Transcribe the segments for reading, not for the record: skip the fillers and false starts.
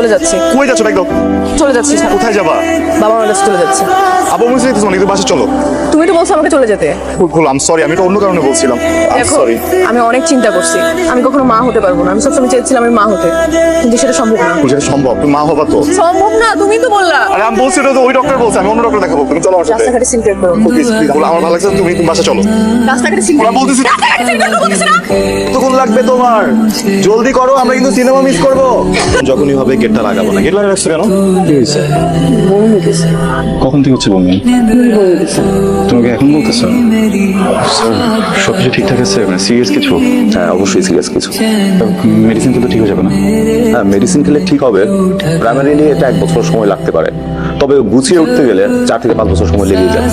চলে যাচ্ছি। কই যাচ্ছ? একদম চলে যাচ্ছি। কোথায় যাবা? বাবা মার কাছে চলে যাচ্ছি। আবু মুসি তো মানে বাসে চলো। তুমি তো বলছো আমাকে চলে যেতে। ভুল, আম সরি, আমি তো অন্য কারণে বলছিলাম। দেখো, সরি। আমি অনেক চিন্তা করছি, আমি কখনো মা হতে পারবো না। আমি সবসময় চেয়েছিলাম আমি মা হতে, কিন্তু সেটা সম্ভব না। যেটা সম্ভব, তুমি মা হবা তো? সম্ভব না, তুমি তো বললা। আরে আমি বলছি তো, ওই ডক্টর বলছে, আমি অন্য ডক্টর দেখাবো। তুমি চলো আমার সাথে। রাস্তাঘাটে সিনক্রেট করো। প্লিজ প্লিজ, আমার ভালো লাগছে, তুমি বাসে চলো। রাস্তাঘাটে সিনক্রেট আমি বলতেছি বলতেছি না। কতক্ষণ লাগবে তোমার? জলদি করো, আমরা কিন্তু সিনেমা মিস করব। যখনই হবে গেটটা লাগাবো না। গেট লাগিয়ে রাখছো কেন? কি হয়েছে? বমি হইতেছে। কখন থেকে হচ্ছে বমি? তোমাকে এখন বলতেছো? সবকিছু ঠিকঠাক আছে? মানে সিরিয়াস কিছু? হ্যাঁ অবশ্যই সিরিয়াস কিছু। মেডিসিন খেলে ঠিক হয়ে যাবে না? হ্যাঁ মেডিসিন খেলে ঠিক হবে। প্রাইমারিলি এটা 1 বছর সময় লাগতে পারে, তবে গুছিয়ে উঠতে গেলে 4 থেকে 5 বছর সময় লেগে যায়।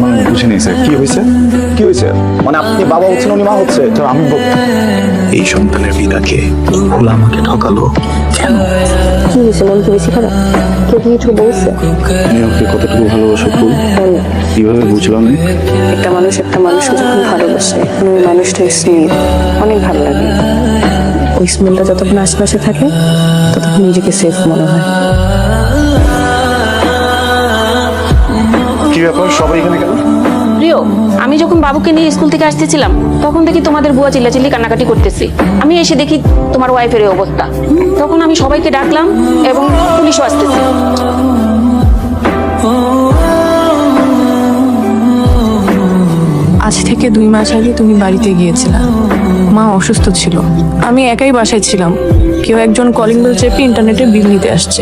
মানে বুঝে নিয়েছে কি হয়েছে? কি হয়েছে মানে আপনি বাবা হচ্ছেন, উনি মা হচ্ছে। তো আমি এই সন্তানের পিতাকে ভুল আমাকে ঠকালো কেন? কি হয়েছে? মন কি বেশি খারাপ? কে কি কিছু বলছে? আমি ওকে কতটুকু ভালোবাসো ফুল কিভাবে বুঝলাম? একটা মানুষকে যখন ভালোবাসে, ওই মানুষটা স্মেল অনেক ভালো লাগে। ওই স্মেলটা যতক্ষণ আশেপাশে থাকে ততক্ষণ নিজেকে সেফ মনে হয়। কি ব্যাপার, সবাই এখানে কেন? প্রিয়, আমি যখন বাবুকে নিয়ে স্কুল থেকে আসতেছিলাম তখন দেখি তোমাদের বুয়া চিল্লাচিল্লি কান্নাকাটি করতেছি। আমি এসে দেখি তোমার ওয়াইফের এই অবস্থা। তখন আমি সবাইকে ডাকলাম এবং পুলিশও আসতেছে। আজ থেকে 2 মাস আগে তুমি বাড়িতে গিয়েছিলা। মা অসুস্থ ছিল, আমি একাই বাসায় ছিলাম। কেউ একজন কলিং বেল চেপে ইন্টারনেটে বিল নিতে আসছে।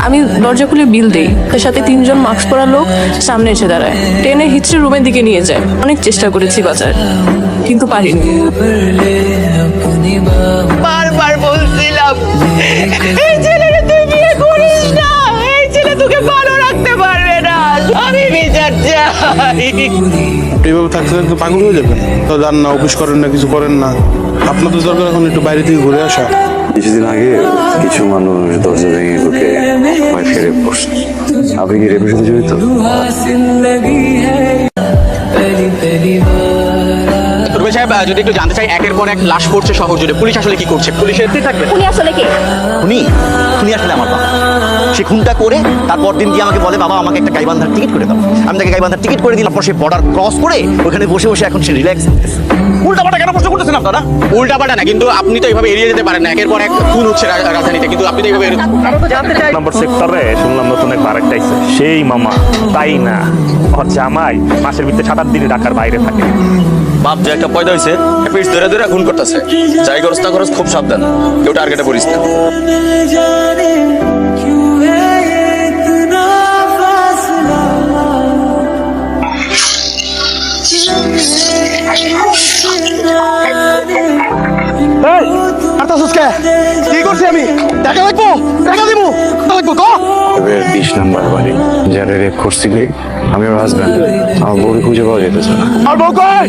আমি দরজা খুলে বিল দেই, তার সাথে 3 জন মাস্ক পরা লোক সামনে এসে দাঁড়ায়, টেনে হিচড়ে রুমের দিকে নিয়ে যায়। অনেক চেষ্টা করেছি বাঁচার, কিন্তু পারিনি। বারবার বলছিলাম এই ছেলেরে তুই বিয়ে করিস না, এই ছেলে তোকে ভালো রাখতে পারবে না। আমি বিচার চাই। এইভাবে থাকতে থাকতে পাগল হয়ে যাবেন। তো যান না, অফিস করেন না, কিছু করেন না। আপনার তো দরকার এখন একটু বাইরে থেকে ঘুরে আসা। কিছুদিন আগে কিছু মানুষ দরজা ভেঙে ঢুকে ওয়াইফকে রেপ করছে। আপনি কি রেপের সাথে জড়িত? রুবে সাহেব, যদি একটু জানতে চাই, একের পর এক লাশ পড়ছে শহর জুড়ে, পুলিশ আসলে কি করছে? পুলিশের থাকবে। উনি আসলে কে? উনি আসলে আমার বাবা। সে খুনটা করে তারপর দিন গিয়ে আমাকে বলে, বাবা আমাকে একটা গাইবান্ধার টিকিট করে দাও। আমি তাকে গাইবান্ধার টিকিট করে দিলাম। তারপর সে বর্ডার ক্রস করে ওখানে বসে বসে এখন সে রিল্যাক্স। উল্টাপাল্টা কেন প্রশ্ন করতেছেন আপনারা? উল্টাপাল্টা না, কিন্তু আপনি তো এইভাবে এড়িয়ে যেতে পারেন না। একের পর এক খুন হচ্ছে রাজধানীতে, কিন্তু আপনি তো এইভাবে নম্বর সেক্টরে শুনলাম নতুন এক আরেকটা আইছে। সেই মামা তাই না, ওর জামাই মাসের ভিতরে 7-8 দিন ঢাকার বাইরে থাকে। বাপ যে একটা পয়দা হয়েছে, পিস ধরে ধরে খুন করতেছে। যাই খরচ না খরচ খুব সাবধান, কেউ টার্গেটে পড়িস না। কি করছি আমি? টাকা লাগবো, টাকা দিব, লাগবো ক? 20 নম্বর বাড়ি, যারা রেপ করছিলি আমি ওর হাজব্যান্ড। আমার বউকে খুঁজে পাওয়া যেতেছে না। আর বউ কই?